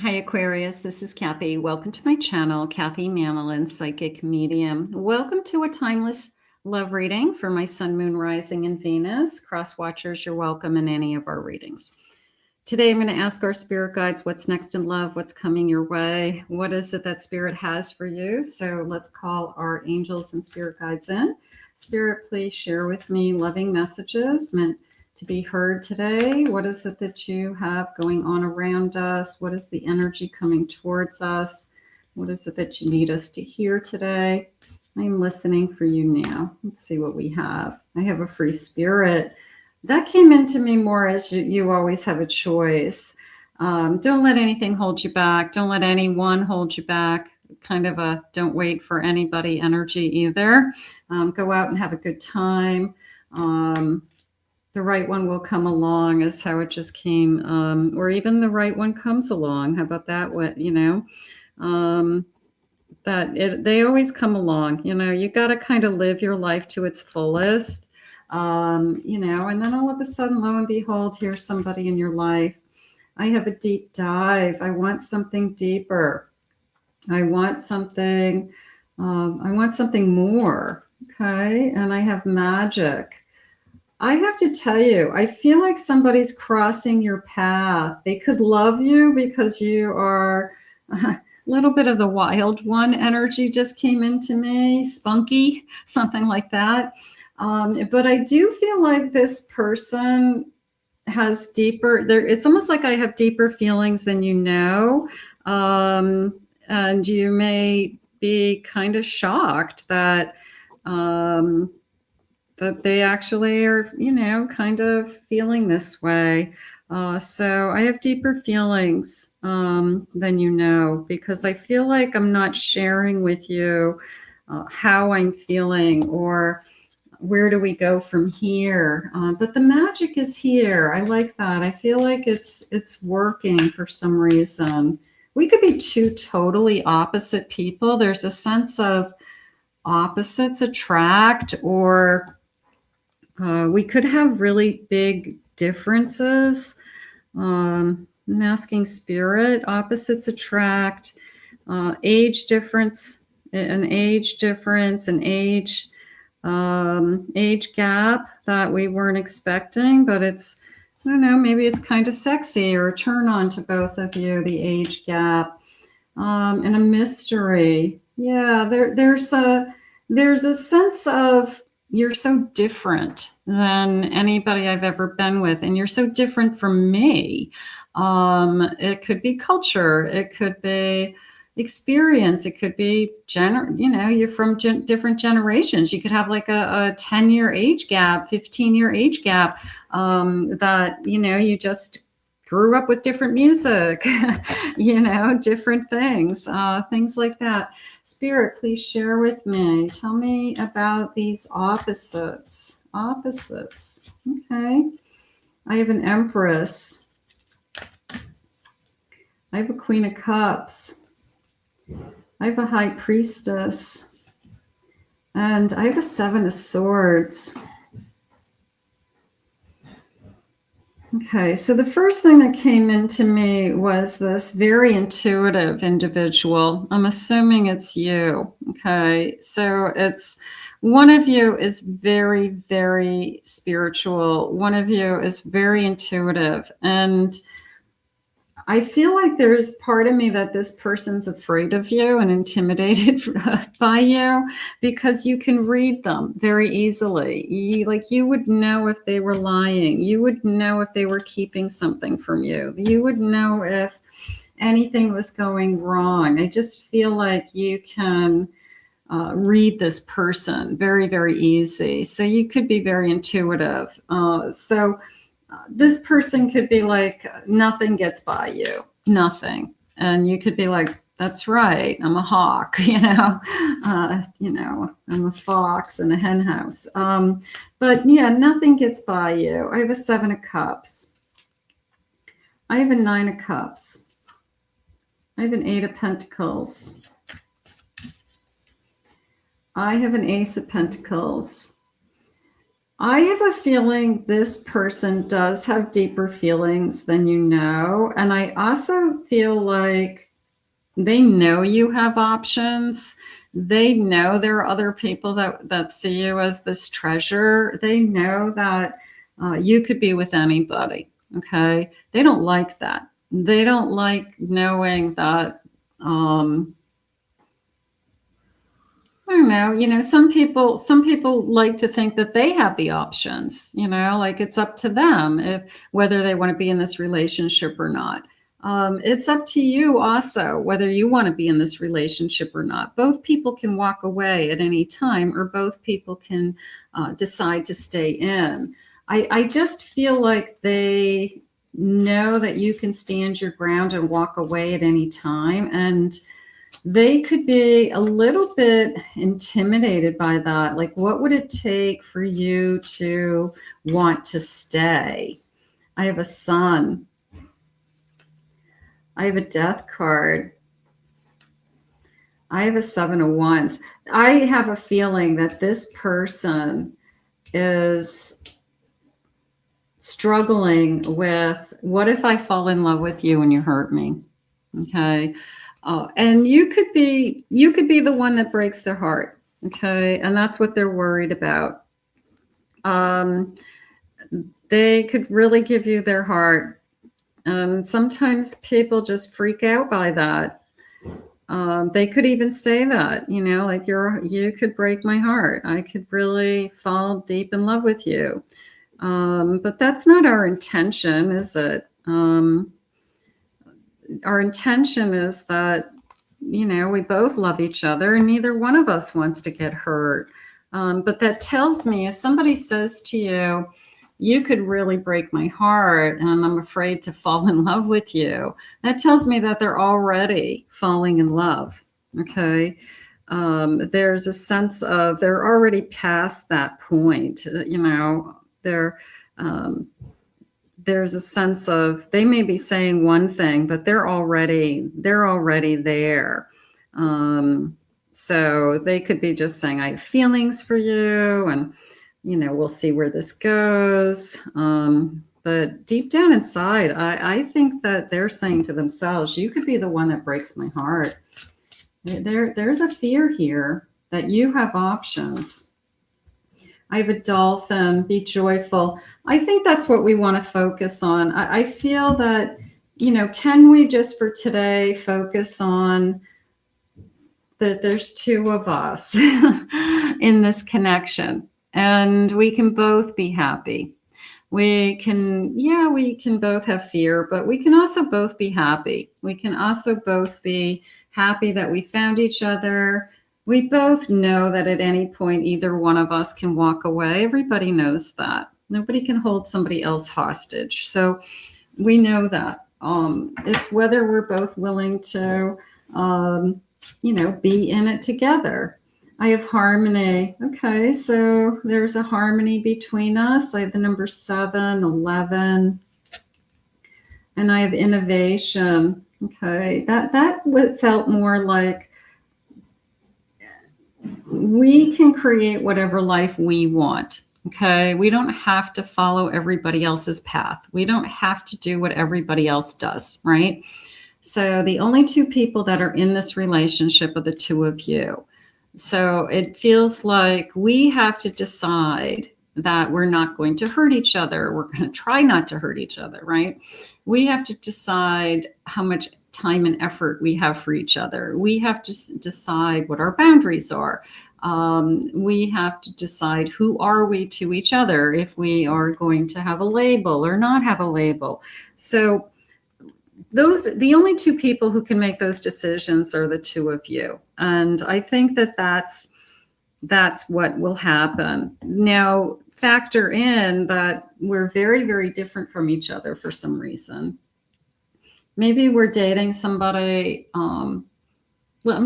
Hi Aquarius, this is Kathy. Welcome to my channel, Kathy Mamolen, Psychic Medium. Welcome to a timeless love reading for my Sun, Moon, Rising, and Venus. Cross watchers, you're welcome in any of our readings. Today I'm going to ask our spirit guides what's next in love, what's coming your way, what is it that spirit has for you. So let's call our angels and spirit guides in. Spirit, please share with me loving messages meant to be heard today. What is it that you have going on around us? What is the energy coming towards us? What is it that you need us to hear today? I'm listening for you now. Let's see what we have. I have a free spirit. That came into me more as you always have a choice. Don't let anything hold you back. Don't let anyone hold you back. Kind of a don't wait for anybody energy either. Go out and have a good time. The right one will come along is how it just came. Or even the right one comes along. How about that? What, they always come along. You got to kind of live your life to its fullest. And then all of a sudden, lo and behold, here's somebody in your life. I have a deep dive. I want something deeper. I want something more. Okay. And I have magic. I have to tell you, I feel like somebody's crossing your path. They could love you because you are a little bit of the wild one energy just came into me, spunky, something like that. But I do feel like this person has deeper, it's almost like I have deeper feelings than you know. And you may be kind of shocked that they actually are, kind of feeling this way. So I have deeper feelings than you know, because I feel like I'm not sharing with you how I'm feeling or where do we go from here. But the magic is here. I like that. I feel like it's working for some reason. We could be two totally opposite people. There's a sense of opposites attract, or we could have really big differences. I'm asking spirit, opposites attract, age difference, an age gap that we weren't expecting, but it's, I don't know, maybe it's kind of sexy or a turn on to both of you, the age gap, and a mystery. Yeah, there's a sense of, you're so different than anybody I've ever been with, and you're so different from me. It could be culture, it could be experience, it could be you're from different generations. You could have like a 10-year age gap, 15-year age gap, that you just grew up with different music, different things like that. Spirit, please share with me. Tell me about these opposites. Okay. I have an Empress. I have a Queen of Cups. I have a High Priestess. And I have a Seven of Swords. Okay, so the first thing that came into me was this very intuitive individual. I'm assuming it's you. Okay, so it's one of you is very, very spiritual. One of you is very intuitive. And I feel like there's part of me that this person's afraid of you and intimidated by you, because you can read them very easily. You would know if they were lying. You would know if they were keeping something from you. You would know if anything was going wrong. I just feel like you can read this person very, very easy. So you could be very intuitive. This person could be like, nothing gets by you, nothing. And you could be like, that's right, I'm a hawk, I'm a fox in a hen house. But yeah, nothing gets by you. I have a Seven of Cups. I have a Nine of Cups. I have an Eight of Pentacles. I have an Ace of Pentacles. I have a feeling this person does have deeper feelings than you know. And I also feel like they know you have options. They know there are other people that see you as this treasure. They know that you could be with anybody. Okay. They don't like that. They don't like knowing that, I don't know, some people like to think that they have the options, like it's up to them if whether they want to be in this relationship or not. It's up to you also whether you want to be in this relationship or not. Both people can walk away at any time, or both people can decide to stay in. I just feel like they know that you can stand your ground and walk away at any time, and they could be a little bit intimidated by that. Like, what would it take for you to want to stay? I have a Sun. I have a Death card. I have a Seven of Wands. I have a feeling that this person is struggling with, what if I fall in love with you and you hurt me? Okay. And you could be the one that breaks their heart. Okay. And that's what they're worried about. They could really give you their heart. And sometimes people just freak out by that. They could even say that, like you could break my heart. I could really fall deep in love with you. But that's not our intention, is it? Our intention is that, we both love each other and neither one of us wants to get hurt. But that tells me if somebody says to you, you could really break my heart and I'm afraid to fall in love with you, that tells me that they're already falling in love. Okay. There's a sense of they're already past that point. There's a sense of they may be saying one thing, but they're already there. So they could be just saying, I have feelings for you, and we'll see where this goes. But deep down inside, I think that they're saying to themselves, you could be the one that breaks my heart. There's a fear here that you have options. I have a Dolphin, be joyful. I think that's what we want to focus on. I feel that, can we just for today focus on that there's two of us in this connection, and we can both be happy. We can both have fear, but we can also both be happy. We can also both be happy that we found each other. We both know that at any point, either one of us can walk away. Everybody knows that. Nobody can hold somebody else hostage. So we know that. It's whether we're both willing to, be in it together. I have harmony. Okay, so there's a harmony between us. I have the number 7, 11, and I have innovation. Okay, that felt more like we can create whatever life we want. Okay. We don't have to follow everybody else's path. We don't have to do what everybody else does. Right. So the only two people that are in this relationship are the two of you. So it feels like we have to decide that we're not going to hurt each other. We're going to try not to hurt each other. Right. We have to decide how much time and effort we have for each other. We have to decide what our boundaries are. We have to decide who are we to each other, if we are going to have a label or not have a label. So the only two people who can make those decisions are the two of you. And I think that that's what will happen. Now, factor in that we're very, very different from each other for some reason. Maybe we're dating somebody, I'm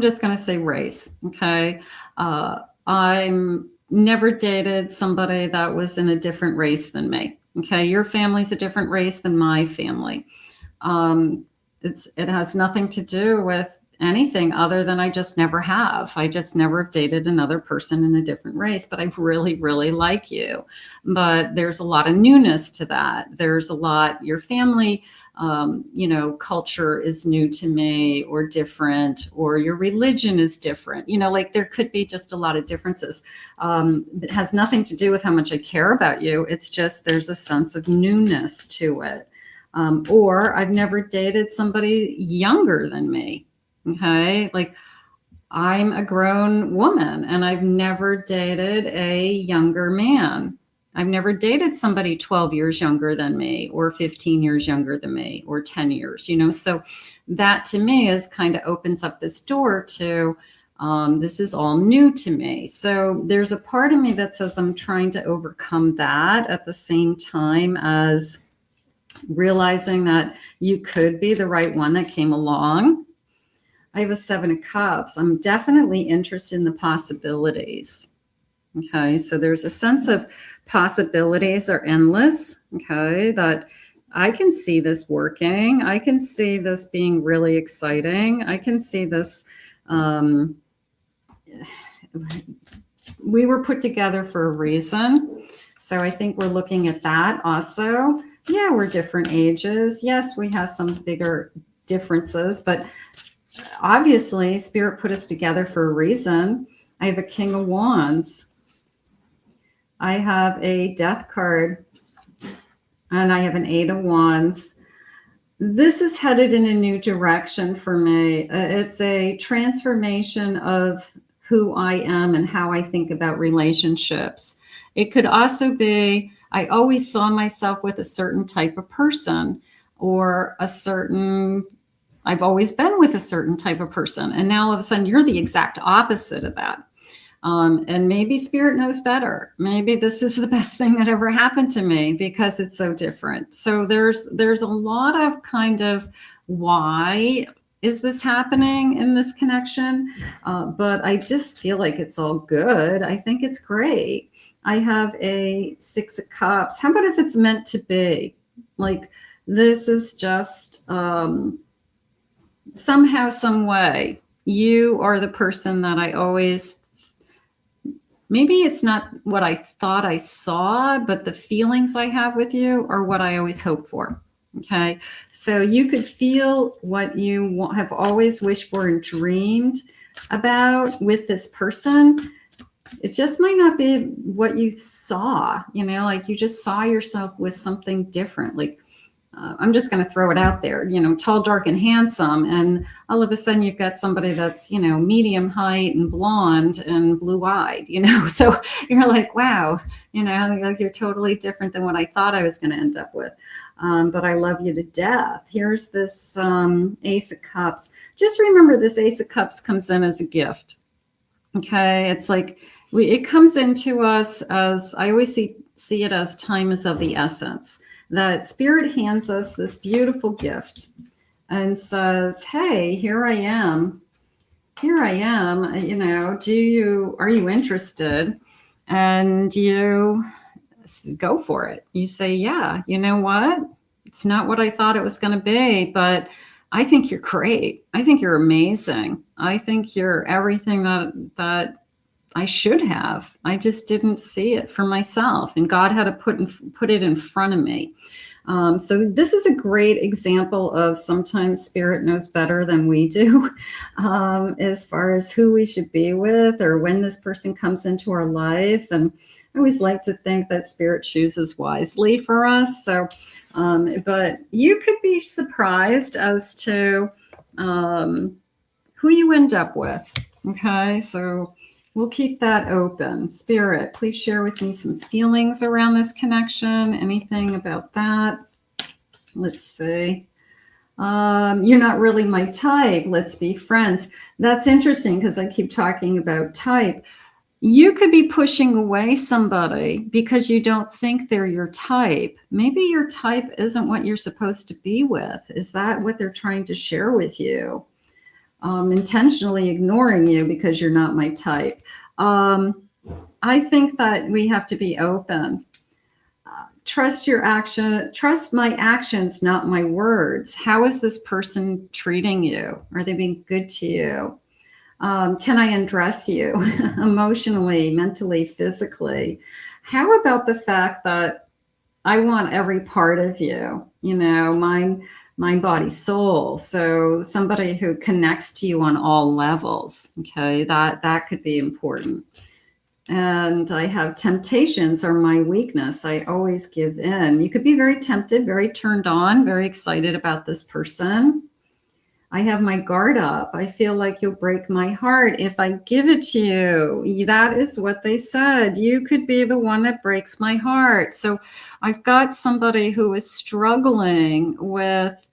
just going to say race. Okay. I'm never dated somebody that was in a different race than me. Okay. Your family's a different race than my family. It has nothing to do with anything other than I just never have. I just never have dated another person in a different race, but I really, really like you. But there's a lot of newness to that. There's a lot, your family, culture is new to me or different, or your religion is different. Like there could be just a lot of differences. It has nothing to do with how much I care about you. It's just there's a sense of newness to it. Or I've never dated somebody younger than me. Okay. Like I'm a grown woman and I've never dated a younger man. I've never dated somebody 12 years younger than me or 15 years younger than me or 10 years, so that to me is kind of opens up this door to, this is all new to me. So there's a part of me that says I'm trying to overcome that at the same time as realizing that you could be the right one that came along. I have a 7 of Cups. I'm definitely interested in the possibilities. Okay, so there's a sense of possibilities are endless. Okay, that I can see this working. I can see this being really exciting. I can see this. We were put together for a reason. So I think we're looking at that also. Yeah, we're different ages. Yes, we have some bigger differences, but obviously Spirit put us together for a reason. I have a King of Wands. I have a Death card, and I have an 8 of Wands. This is headed in a new direction for me. It's a transformation of who I am and how I think about relationships. It could also be, I always saw myself with a certain type of person, or I've always been with a certain type of person. And now all of a sudden you're the exact opposite of that. And maybe Spirit knows better. Maybe this is the best thing that ever happened to me because it's so different. So there's a lot of kind of why is this happening in this connection? But I just feel like it's all good. I think it's great. I have a 6 of Cups. How about if it's meant to be? Like this is just somehow, some way, you are the person that I always, maybe it's not what I thought I saw, but the feelings I have with you are what I always hope for. Okay. So you could feel what you have always wished for and dreamed about with this person. It just might not be what you saw, like you just saw yourself with something different. Like, I'm just going to throw it out there, tall, dark, and handsome. And all of a sudden you've got somebody that's, medium height and blonde and blue-eyed, so you're like, wow, like you're totally different than what I thought I was going to end up with. But I love you to death. Here's this Ace of Cups. Just remember this Ace of Cups comes in as a gift. Okay. It's like it comes into us as, I always see it as time is of the essence. That Spirit hands us this beautiful gift and says, hey, here I am. Are you interested? And you go for it. You say, yeah, you know what? It's not what I thought it was going to be, but I think you're great. I think you're amazing. I think you're everything that I should have. I just didn't see it for myself, and God had to put it in front of me. So this is a great example of sometimes Spirit knows better than we do, as far as who we should be with or when this person comes into our life. And I always like to think that Spirit chooses wisely for us. So, but you could be surprised as to who you end up with. Okay, so we'll keep that open. Spirit, please share with me some feelings around this connection. Anything about that? Let's see. You're not really my type. Let's be friends. That's interesting because I keep talking about type. You could be pushing away somebody because you don't think they're your type. Maybe your type isn't what you're supposed to be with. Is that what they're trying to share with you? Intentionally ignoring you because you're not my type. I think that we have to be open. Trust your action. Trust my actions, not my words. How is this person treating you? Are they being good to you? Can I undress you emotionally, mentally, physically? How about the fact that I want every part of you, mind, body, soul. So somebody who connects to you on all levels. Okay, that could be important. And I have temptations are my weakness. I always give in. You could be very tempted, very turned on, very excited about this person. I have my guard up. I feel like you'll break my heart if I give it to you. That is what they said. You could be the one that breaks my heart. So I've got somebody who is struggling with,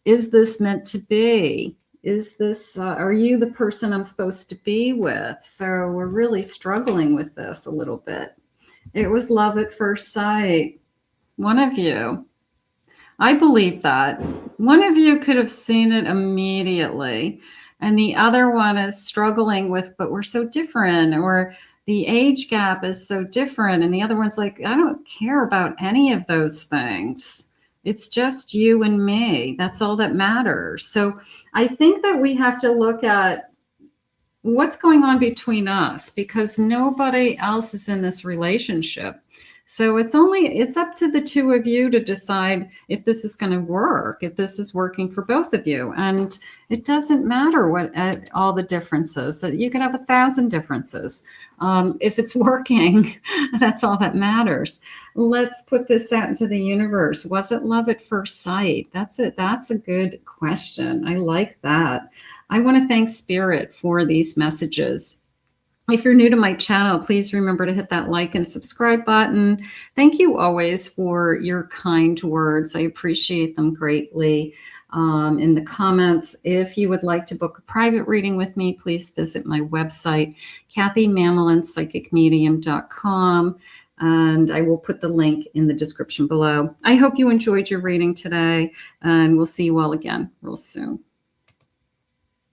is this meant to be? Is this, are you the person I'm supposed to be with? So we're really struggling with this a little bit. It was love at first sight. One of you. I believe that. One of you could have seen it immediately, and the other one is struggling with, but we're so different, or the age gap is so different, and the other one's like, I don't care about any of those things. It's just you and me. That's all that matters. So I think that we have to look at what's going on between us, because nobody else is in this relationship. So it's up to the two of you to decide if this is going to work, if this is working for both of you. And it doesn't matter what all the differences. You could have 1,000 differences. If it's working, that's all that matters. Let's put this out into the universe. Was it love at first sight? That's it. That's a good question. I like that. I want to thank Spirit for these messages. If you're new to my channel, please remember to hit that like and subscribe button. Thank you always for your kind words. I appreciate them greatly. In the comments, if you would like to book a private reading with me, please visit my website, KathyMamolenPsychicMedium.com, and I will put the link in the description below. I hope you enjoyed your reading today, and we'll see you all again real soon.